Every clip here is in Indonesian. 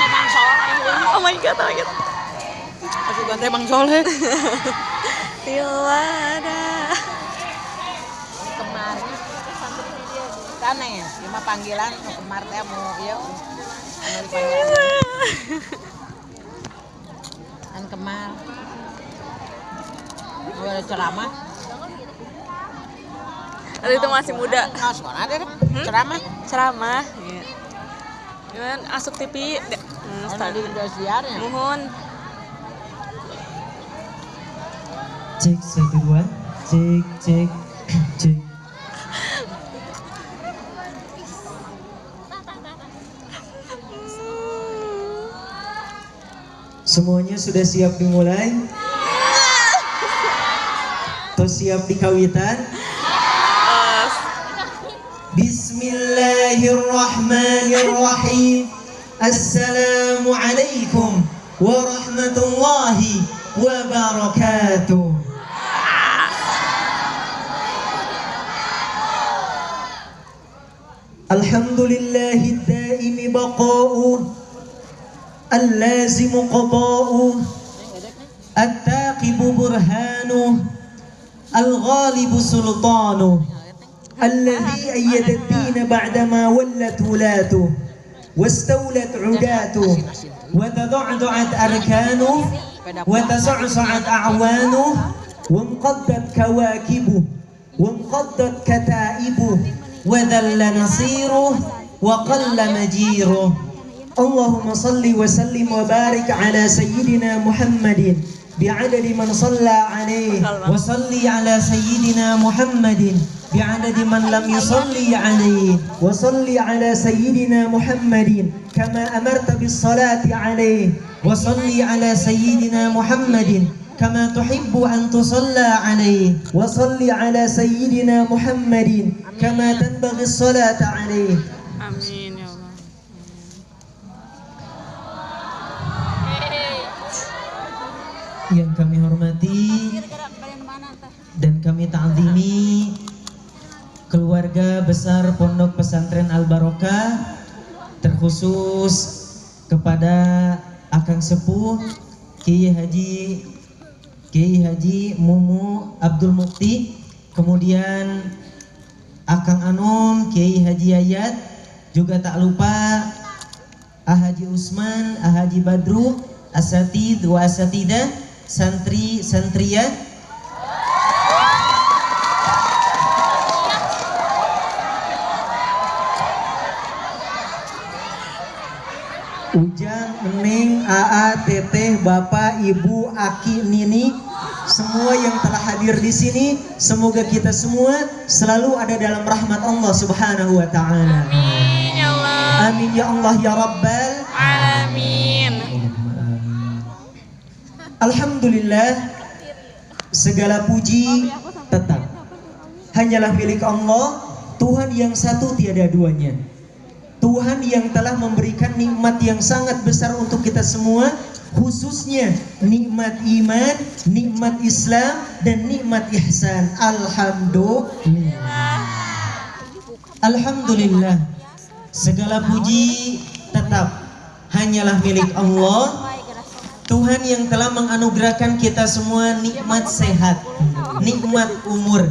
Mang Soleh. Oh my god, oh my god. Aku ganti Mang Soleh. Tiwada. Kemarin kan ya, cuma panggilan kemarin teh mau ieu. Kan kemar. Mau ada ceramah. Itu masih muda. Nah, suara ada ceramah. Ceramah. Iya. Gimana asup TV? Tadi udah siarnya. Mohon. Cek 1 2 cek cek cek. Semuanya sudah siap dimulai? Atau siap dikawitan? Bismillahirrahmanirrahim. Assalamualaikum warahmatullahi wabarakatuh. Alhamdulillahi daimi baqa'uh, اللازم قضاؤه، الثاقب برهانه، الغالب سلطانه، الذي أيد الدين بعدما ولت ولاته واستولت عداته وتضعضعت أركانه وتصعصعت أعوانه وانقضت كواكبه وانقضت كتائبه وذل نصيره وقل مجيره. اللهم صل وسلم وبارك على سيدنا محمد بعدد من صلى عليه، وصلي على سيدنا محمد بعدد من لم يصلي عليه، وصلي على سيدنا محمد كما أمرت بالصلاة عليه، وصلي على سيدنا محمد كما تحب أن تصلى عليه، وصلي على سيدنا محمد كما تنبغي الصلاة عليه. Amin ya Allah. Yang kami hormati dan kami ta'zimi keluarga besar Pondok Pesantren Al Barokah, terkhusus kepada Akang Sepuh Kiai Haji Mumu Abdul Mukti, kemudian Akang Anom Kiai Haji Ayat, juga tak lupa Haji Usman, Haji Badru, asatid wa asatidah, santri santriah, Ujang, Neng, Aa, Teteh, Bapak, Ibu, Aki, Nini, semua yang telah hadir di sini, semoga kita semua selalu ada dalam rahmat Allah Subhanahu wa taala. Amin ya Allah. Amin ya Allah ya Rabbal Alamin. Alhamdulillah, segala puji tetap hanyalah milik Allah, Tuhan yang satu tiada duanya. Tuhan yang telah memberikan nikmat yang sangat besar untuk kita semua, khususnya nikmat iman, nikmat Islam, dan nikmat ihsan. Alhamdulillah. Alhamdulillah, segala puji tetap hanyalah milik Allah, Tuhan yang telah menganugerahkan kita semua nikmat sehat, nikmat umur,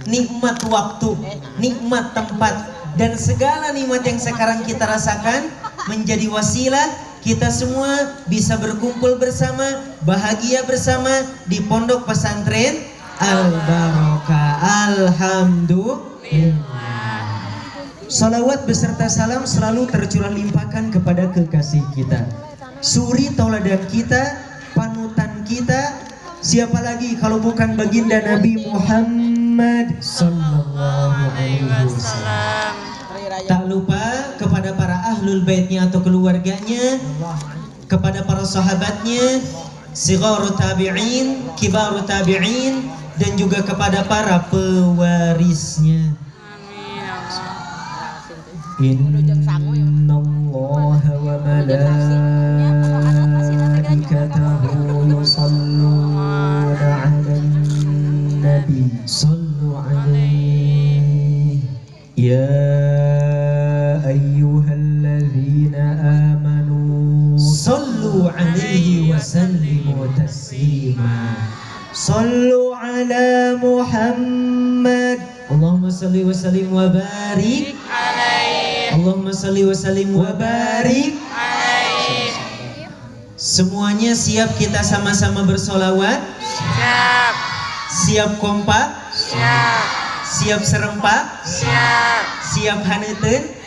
nikmat waktu, nikmat tempat, dan segala nikmat yang sekarang kita rasakan menjadi wasilah kita semua bisa berkumpul bersama, bahagia bersama di Pondok Pesantren Al Barokah. Alhamdulillah. Salawat beserta salam selalu tercurah limpahkan kepada kekasih kita, suri tauladan kita, panutan kita. Siapa lagi kalau bukan baginda Nabi Muhammad sallallahu alaihi wasallam. Tak lupa kepada para ahlul baitnya atau keluarganya, kepada para sahabatnya, sigharu tabi'in, kibaru tabi'in, dan juga kepada para pewarisnya. Innallaha wa malaikatahu yusalluna 'alan nabi sallu 'alaihi ya ayyuhalladzina amanu alaihi wasallimu taslima. Sallu ala Muhammad. Allahumma salli wa sallim wa barik alaihi. Allahumma salli wa sallim wa barik Alaihi. Semuanya siap kita sama-sama bersolawat? Siap. Siap kompak? Siap. Siap serempak? Siap. Siap haneuteun?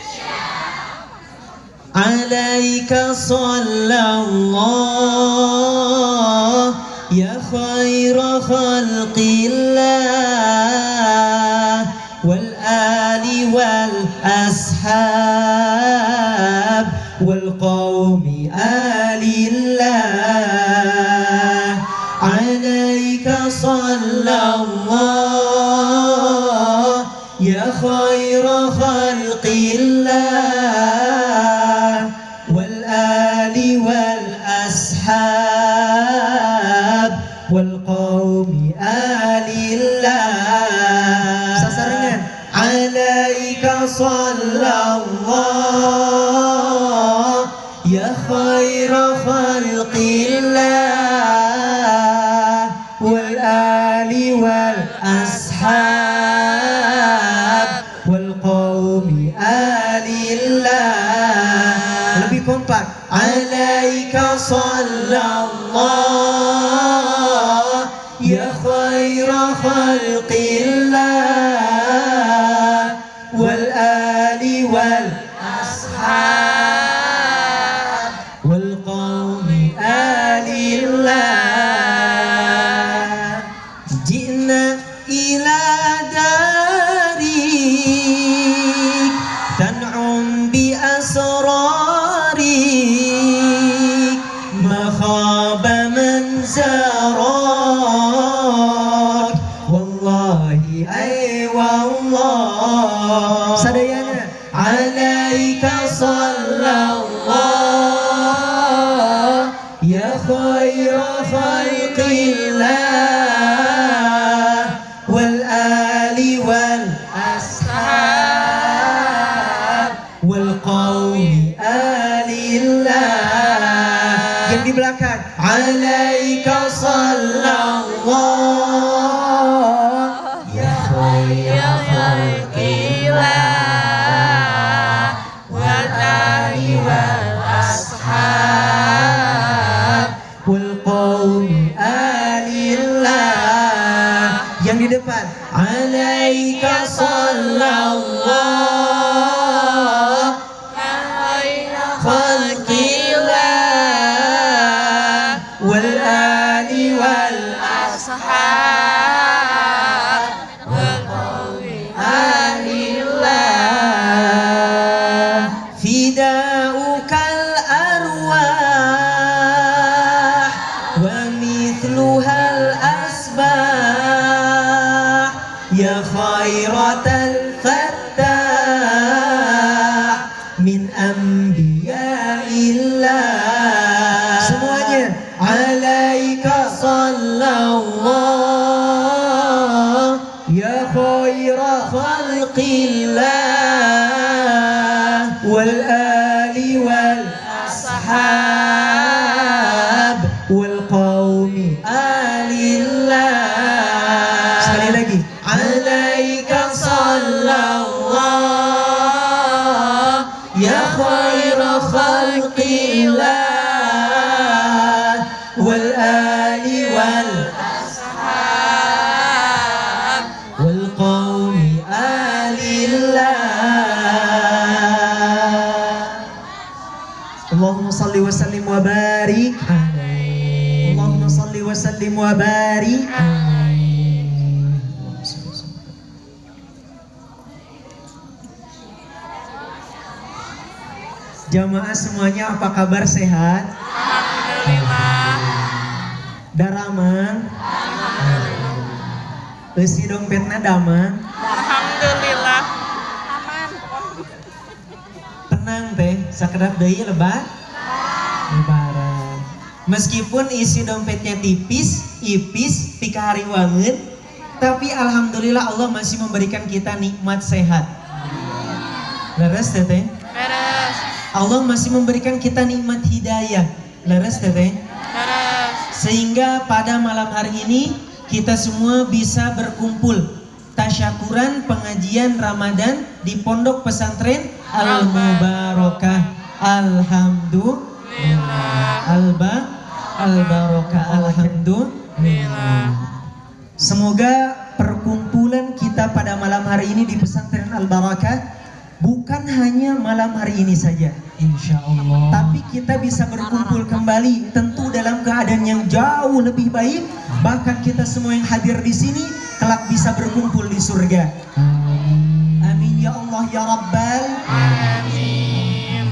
Alaika sallallahu ya khaira khalqillah wal ali wal ashab wal qaumi alillah. Alaika sallallahu ya khaira khalqillah wal ali wal ashab wal qaumi alillah. Sasarangan. Alaika sallallahu ya khaira khalqillah wal ali wal ashab wal qaumi alillah. Lebih kompak. Alaika sallallahu ya khaira khalqillah wal ali wal ashab wal qaumi alillah. Ji'na ila darik tan'um bi asrarik ma khaba man zarak wallahi ay wallah. Sadayana. Alaika sallallahu ya khaira khalqillah wal ali wal ashab wal qaumi alillah. Yang di belakang. Alaika sallallahu ya khaira khalqillah wal ali wal ashab wal qaumi alillah. Yang di depan. Alaika sallallahu khalqillah wal ali wal Ashab wal qaumi alillah. Fidaukal arwah wa mithluhal asbah ya khairatal fattah min anbiya'illah. Semuanya. Alaika sallallahu ya khaira khalqillah wal ali wal ashab wal qaumi alillah. Sekali lagi. Alaika sallallahu ya khaira khalqillah wal ali wal ashab wal qaumi alillah. Allahumma salli wa sallim wa barik alaihi. Allahumma salli wa sallim wa barik alaihi. Jamaah semuanya apa kabar, sehat? Alhamdulillah. Daramang. Eusi dompetna damang. Alhamdulillah. Tenang teh, sakedap deui lebar. Lebaran. Meskipun isi dompetnya tipis, ipis, pika hariwangeun, tapi alhamdulillah Allah masih memberikan kita nikmat sehat. Leres teh? Beres. Allah masih memberikan kita nikmat hidayah. Leres teteh? Leres. Sehingga pada malam hari ini kita semua bisa berkumpul tasyakuran pengajian Ramadan di Pondok Pesantren Al-Mubarakah. Alhamdulillah. Al-Barakah. Alhamdulillah. Semoga perkumpulan kita pada malam hari ini di Pesantren Al-Barakah bukan hanya malam hari ini saja, insya Allah, tapi kita bisa berkumpul kembali tentu dalam keadaan yang jauh lebih baik. Bahkan kita semua yang hadir di sini kelak bisa berkumpul di surga. Amin ya Allah ya Rabbal Amin.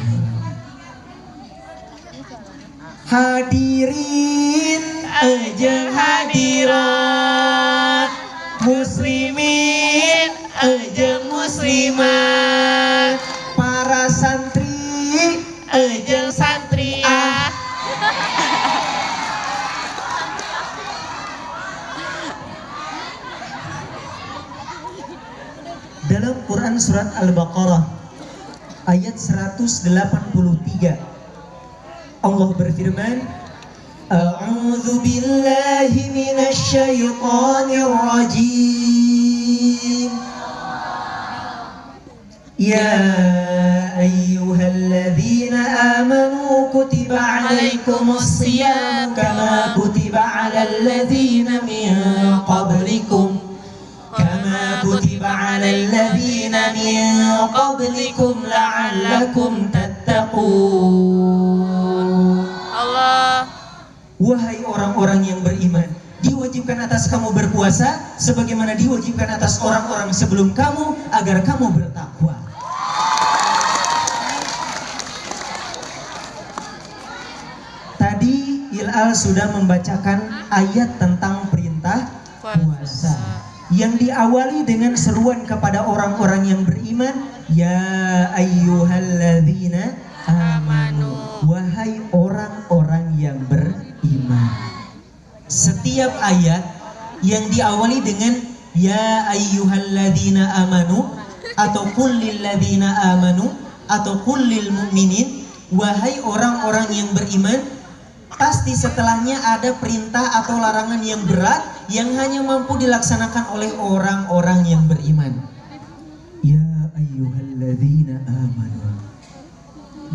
Hadirin ejeng hadirat, muslimin ejeng muslimat, para santri ejeng Santriah. Dalam Quran surat Al-Baqarah ayat 183 Allah berfirman, A'udzu billahi minasy syaithanir rajim. Ya ayyuhalladzina amanu kutiba 'alaikumus shiyam kama kutiba 'alal ladzina min qablikum kutiba 'alal ladzina min qablikum la'allakum tattaqun. Allah. Wahai orang-orang yang beriman, diwajibkan atas kamu berpuasa sebagaimana diwajibkan atas orang-orang sebelum kamu agar kamu bertakwa. Tadi Ilal sudah membacakan ayat tentang perintah puasa yang diawali dengan seruan kepada orang-orang yang beriman, ya ayyuhalladzina amanu, wahai orang-orang yang beriman. Setiap ayat yang diawali dengan ya ayyuhalladzina amanu atau qul lilladzina amanu atau qul lil mu'minin, wahai orang-orang yang beriman, pasti setelahnya ada perintah atau larangan yang berat yang hanya mampu dilaksanakan oleh orang-orang yang beriman. Ya ayyuhalladzina amanu,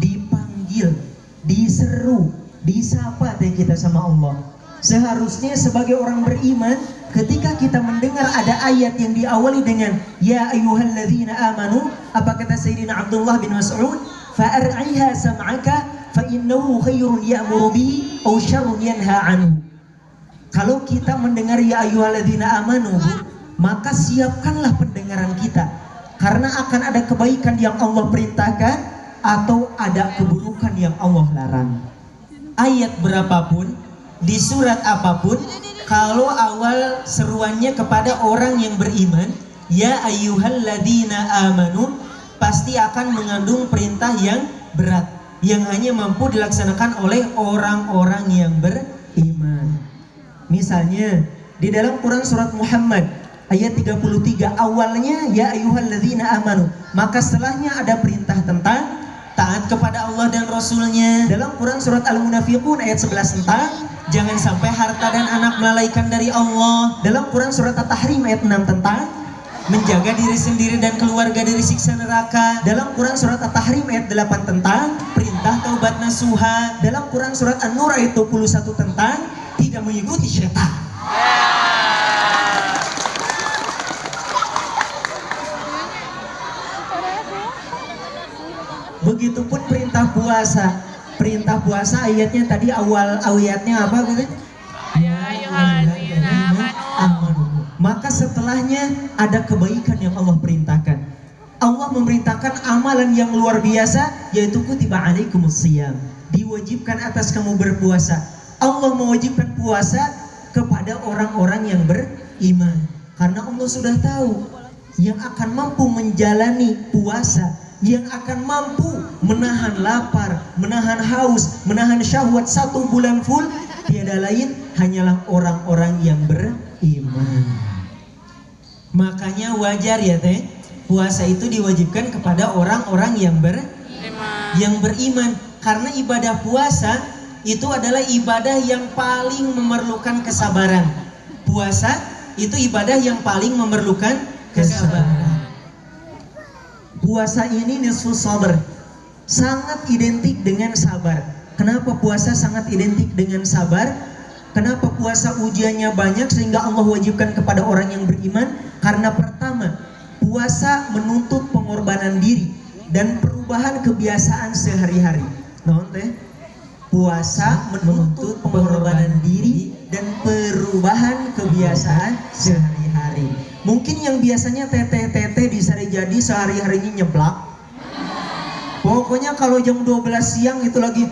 dipanggil, diseru, disapa deh kita sama Allah. Seharusnya sebagai orang beriman, ketika kita mendengar ada ayat yang diawali dengan ya ayyuhalladzina amanu, apa kata Sayyidina Abdullah bin Mas'ud, fa'ar'iha sam'aka fa innahu khairun ya'muru bihi aw syarrun yanha anhu. Kalau kita mendengar ya ayyuhalladzina amanu, maka siapkanlah pendengaran kita, karena akan ada kebaikan yang Allah perintahkan atau ada keburukan yang Allah larang. Ayat berapapun, di surat apapun, kalau awal seruannya kepada orang yang beriman, ya ayyuhalladzina amanu, pasti akan mengandung perintah yang berat yang hanya mampu dilaksanakan oleh orang-orang yang beriman. Misalnya di dalam Quran surat Muhammad ayat 33 awalnya ya ayyuhalladzina amanu, maka setelahnya ada perintah tentang taat kepada Allah dan Rasulnya. Dalam Quran surat Al-Munafiqun ayat 11 tentang jangan sampai harta dan anak melalaikan dari Allah. Dalam Quran surat At-Tahrim ayat 6 tentang menjaga diri sendiri dan keluarga dari siksa neraka. Dalam Quran surat At-Tahrim ayat 8 tentang perintah taubat nasuha. Dalam Quran surat An-Nur ayat 21 tentang tidak mengikuti syaitan. Begitupun perintah puasa. Perintah puasa ayatnya tadi awal ayatnya apa gitu? Ya ayyuhalladzina amanu. Maka setelahnya ada kebaikan yang Allah perintahkan. Allah memerintahkan amalan yang luar biasa, yaitu kutiba alaikumus shiyam, diwajibkan atas kamu berpuasa. Allah mewajibkan puasa kepada orang-orang yang beriman, karena Allah sudah tahu yang akan mampu menjalani puasa, yang akan mampu menahan lapar, menahan haus, menahan syahwat 1 bulan full, tiada lain hanyalah orang-orang yang beriman. Makanya wajar ya teh, puasa itu diwajibkan kepada orang-orang yang beriman. Karena ibadah puasa itu adalah ibadah yang paling memerlukan kesabaran. Puasa itu ibadah yang paling memerlukan kesabaran. Puasa ini nisfus sabar, sangat identik dengan sabar. Kenapa puasa sangat identik dengan sabar? Kenapa puasa ujiannya banyak sehingga Allah wajibkan kepada orang yang beriman? Karena pertama, puasa menuntut pengorbanan diri dan perubahan kebiasaan sehari-hari. Naon teh? Puasa menuntut pengorbanan diri dan perubahan kebiasaan sehari-hari. Mungkin yang biasanya tete bisa jadi sehari-harinya nyeblak. Pokoknya kalau jam 12 siang itu lagi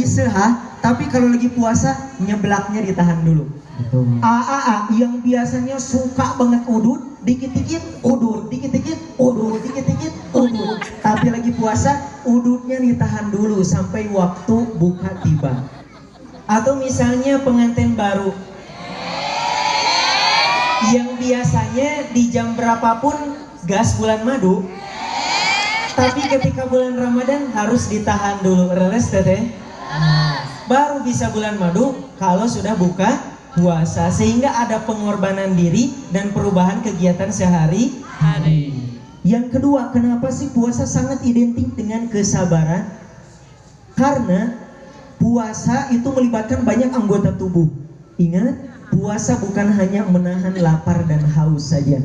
sehah, tapi kalau lagi puasa nyeblaknya ditahan dulu. AAA yang biasanya suka banget udut, dikit-dikit udur, dikit-dikit udur, dikit-dikit udur. Tapi lagi puasa udutnya ditahan dulu sampai waktu buka tiba. Atau misalnya pengantin baru yang biasanya di jam berapapun gas bulan madu, tapi ketika bulan Ramadan harus ditahan dulu. Reles teteh? Baru bisa bulan madu kalau sudah buka puasa, sehingga ada pengorbanan diri dan perubahan kegiatan sehari-hari. Yang kedua, kenapa sih puasa sangat identik dengan kesabaran? Karena puasa itu melibatkan banyak anggota tubuh. Ingat, puasa bukan hanya menahan lapar dan haus saja.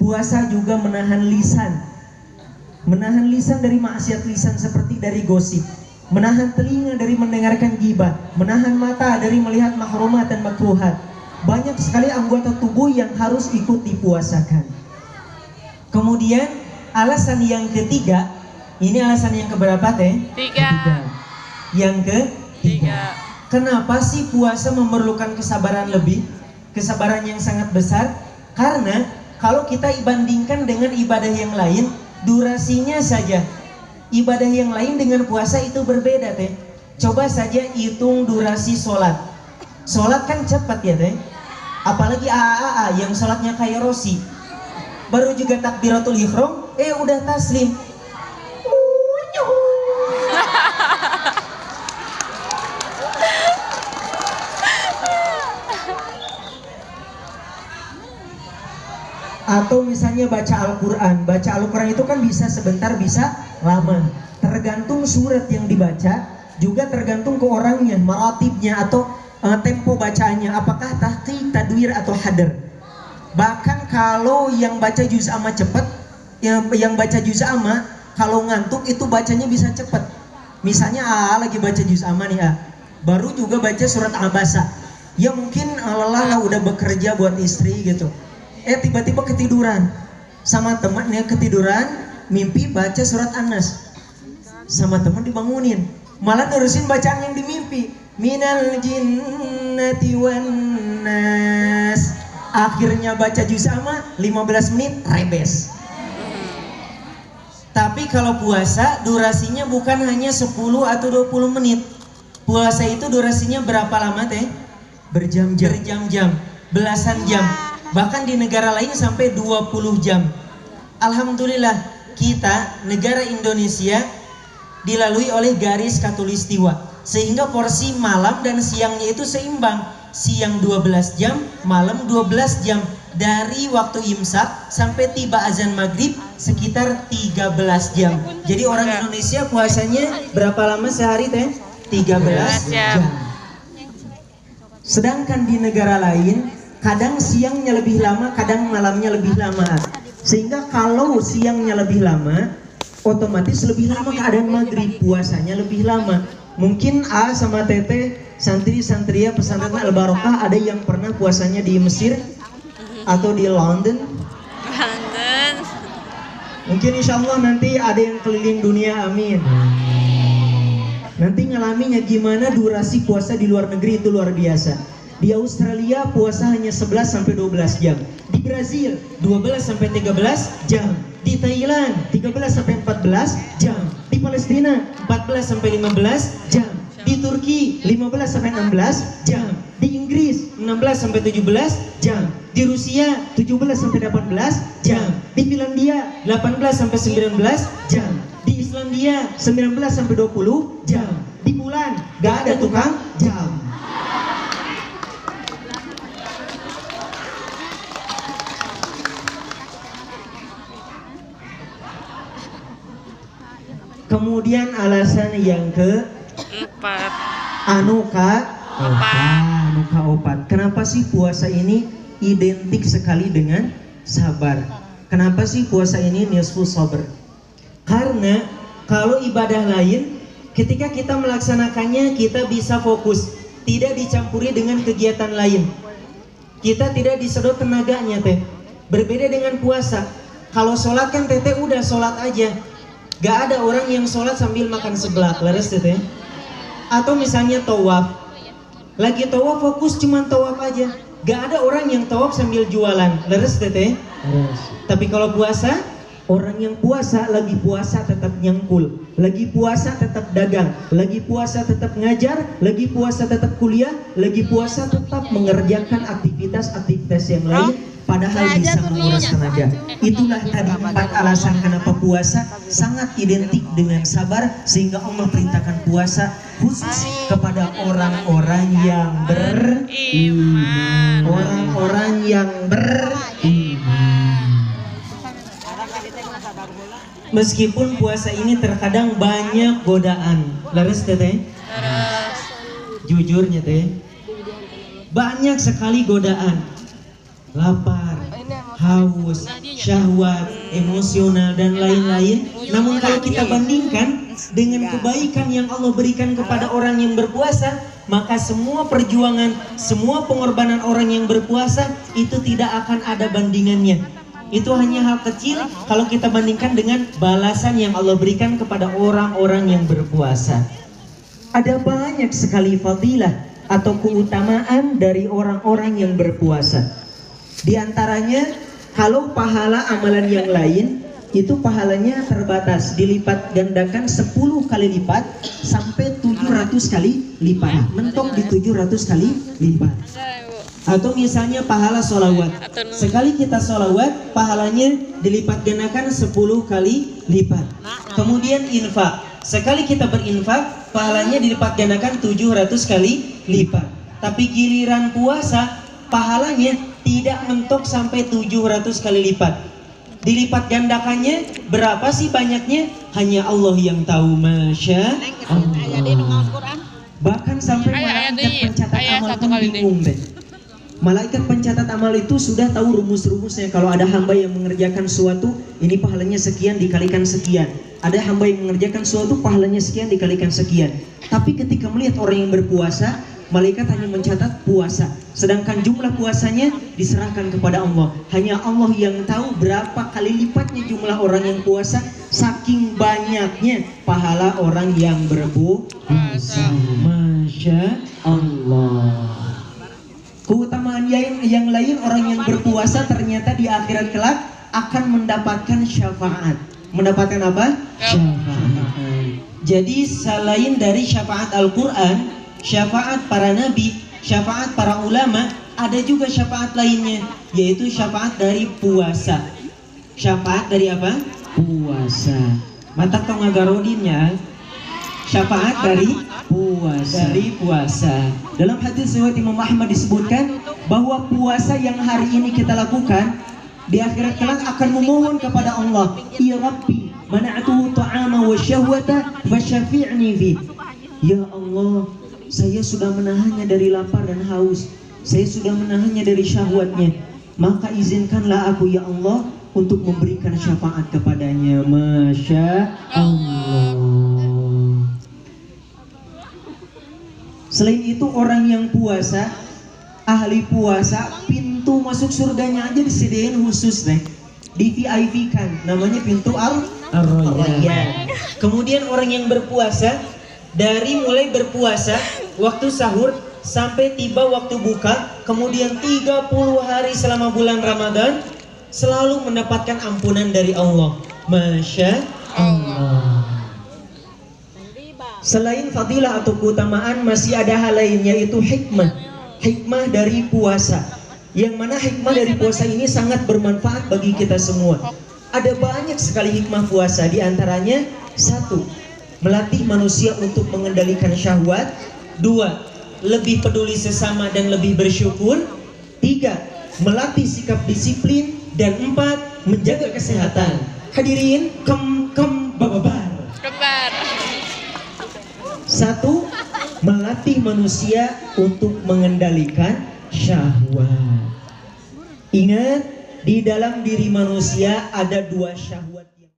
Puasa juga menahan lisan. Menahan lisan dari maksiat lisan seperti dari gosip. Menahan telinga dari mendengarkan gibah, menahan mata dari melihat mahrumat dan makruhat. Banyak sekali anggota tubuh yang harus ikut dipuasakan. Kemudian alasan yang ketiga, ini alasan yang keberapa teh? Tiga. Yang ketiga. Kenapa sih puasa memerlukan kesabaran lebih? Kesabaran yang sangat besar. Karena kalau kita bandingkan dengan ibadah yang lain, durasinya saja. Ibadah yang lain dengan puasa itu berbeda teh. Coba saja hitung durasi sholat. Sholat kan cepat ya teh. Apalagi AAA yang sholatnya kayak Rosi. Baru juga takbiratul ihram, udah taslim. Atau misalnya baca Al-Quran itu kan bisa sebentar, bisa lama. Tergantung surat yang dibaca, juga tergantung ke orangnya, maratibnya atau tempo bacaannya, apakah tahqiq, tadwir atau hadar. Bahkan kalau yang baca juz amma cepat, yang baca juz amma kalau ngantuk itu bacanya bisa cepat. Misalnya lagi baca juz amma nih, baru juga baca surat Abasa. Ya mungkin lelah lah, udah bekerja buat istri gitu. Tiba-tiba ketiduran sama temannya, ketiduran mimpi baca surat Anas, sama teman dibangunin, malah terusin bacaan yang dimimpi, minal jinnati wan nas. Akhirnya baca juz amma 15 menit rebes. Tapi kalau puasa durasinya bukan hanya 10 atau 20 menit. Puasa itu durasinya berapa lama teh? Berjam-jam, belasan jam. Bahkan di negara lain sampai 20 jam. Alhamdulillah kita, negara Indonesia, dilalui oleh garis khatulistiwa, sehingga porsi malam dan siangnya itu seimbang. Siang 12 jam, malam 12 jam. Dari waktu imsak sampai tiba azan maghrib sekitar 13 jam. Jadi orang Indonesia puasanya berapa lama sehari teh? 13 jam. Sedangkan di negara lain kadang siangnya lebih lama, kadang malamnya lebih lama. Sehingga kalau siangnya lebih lama, otomatis lebih lama keadaan maghrib, puasanya lebih lama. Mungkin sama Tete, santri-santria pesantren Al-Barokah ada yang pernah puasanya di Mesir atau di London. Mungkin insya Allah nanti ada yang keliling dunia, amin. Nanti ngalaminya gimana durasi puasa di luar negeri itu luar biasa. Di Australia puasa hanya 11 sampai 12 jam. Di Brazil 12 sampai 13 jam. Di Thailand 13 sampai 14 jam. Di Palestina 14 sampai 15 jam. Di Turki 15 sampai 16 jam. Di Inggris 16 sampai 17 jam. Di Rusia 17 sampai 18 jam. Di Finlandia 18 sampai 19 jam. Di Islandia 19 sampai 20 jam. Di Bulan gak ada tukang jam. Kemudian alasan yang Empat. anuka Opat. opat. Kenapa sih puasa ini identik sekali dengan sabar? Kenapa sih puasa ini nisfu sabar? Karena kalau ibadah lain, ketika kita melaksanakannya kita bisa fokus, tidak dicampuri dengan kegiatan lain. Kita tidak disedot tenaganya teh. Berbeda dengan puasa. Kalau sholat kan teteh udah sholat aja. Gak ada orang yang sholat sambil makan seblak, leres teteh. Atau misalnya tawaf, lagi tawaf fokus cuman tawaf aja. Gak ada orang yang tawaf sambil jualan, leres teteh. Tapi kalau puasa, orang yang puasa lagi puasa tetap nyangkul, lagi puasa tetap dagang, lagi puasa tetap ngajar, lagi puasa tetap kuliah, lagi puasa tetap mengerjakan aktivitas-aktivitas yang lain, padahal bisa menguras tenaga. Itulah tadi 4 alasan kenapa puasa sangat identik dengan sabar, sehingga Allah perintahkan puasa khusus kepada orang-orang yang beriman. Orang-orang yang beriman. Meskipun puasa ini terkadang banyak godaan, laris teteh? Terus. Jujurnya teh, banyak sekali godaan. Lapar, haus, syahwat, emosional dan lain-lain. Namun kalau kita bandingkan dengan kebaikan yang Allah berikan kepada orang yang berpuasa, maka semua perjuangan, semua pengorbanan orang yang berpuasa itu tidak akan ada bandingannya. Itu hanya hal kecil kalau kita bandingkan dengan balasan yang Allah berikan kepada orang-orang yang berpuasa. Ada banyak sekali fadilah atau keutamaan dari orang-orang yang berpuasa. Di antaranya, kalau pahala amalan yang lain itu pahalanya terbatas, dilipat gandakan 10 kali lipat sampai 700 kali lipat. Mentok di 700 kali lipat. Atau misalnya pahala sholawat, sekali kita sholawat pahalanya dilipat gandakan 10 kali lipat. Kemudian infak, sekali kita berinfak pahalanya dilipat gandakan 700 kali lipat. Tapi giliran puasa pahalanya tidak mentok sampai 700 kali lipat. Dilipat gandakannya berapa sih banyaknya? Hanya Allah yang tahu. Masya Allah. Bahkan sampai malaikat pencatat amal pun bingung deh. Malaikat pencatat amal itu sudah tahu rumus-rumusnya. Kalau ada hamba yang mengerjakan suatu, ini pahalanya sekian dikalikan sekian. Ada hamba yang mengerjakan suatu, pahalanya sekian dikalikan sekian. Tapi ketika melihat orang yang berpuasa, malaikat hanya mencatat puasa. Sedangkan jumlah puasanya diserahkan kepada Allah. Hanya Allah yang tahu berapa kali lipatnya jumlah orang yang puasa, saking banyaknya pahala orang yang berpuasa. Masya Allah. Keutamaan yang lain, orang yang berpuasa ternyata di akhirat kelak akan mendapatkan syafaat. Mendapatkan apa? Syafaat. Jadi selain dari syafaat Al-Quran, syafaat para nabi, syafaat para ulama, ada juga syafaat lainnya, yaitu syafaat dari puasa. Syafaat dari apa? Puasa. Mata tong agarodinnya. Syafaat dari puasa. Dari puasa. Dalam hadis riwayat Imam Ahmad disebutkan bahwa puasa yang hari ini kita lakukan di akhirat kelak akan memohon kepada Allah, ya Rabbi, mana'tuhu ta'ama wa syahwata fasyafi'ni fi. Ya Allah, saya sudah menahannya dari lapar dan haus, saya sudah menahannya dari syahwatnya, maka izinkanlah aku ya Allah untuk memberikan syafaat kepadanya. Masya Allah. Selain itu, orang yang puasa, ahli puasa, pintu masuk surganya aja disediain khusus deh, di VIP kan, namanya pintu Ar-Rayyan. Kemudian orang yang berpuasa, dari mulai berpuasa waktu sahur sampai tiba waktu buka, kemudian 30 hari selama bulan Ramadan, selalu mendapatkan ampunan dari Allah. Masya Allah. Selain fadilah atau keutamaan, masih ada hal lain, yaitu hikmah. Hikmah dari puasa, yang mana hikmah dari puasa ini sangat bermanfaat bagi kita semua. Ada banyak sekali hikmah puasa, di antaranya satu, melatih manusia untuk mengendalikan syahwat. 2, lebih peduli sesama dan lebih bersyukur. 3, melatih sikap disiplin. Dan 4, menjaga kesehatan. Hadirin, bababar. Kembar. 1, melatih manusia untuk mengendalikan syahwat. Ingat, di dalam diri manusia ada 2 syahwat.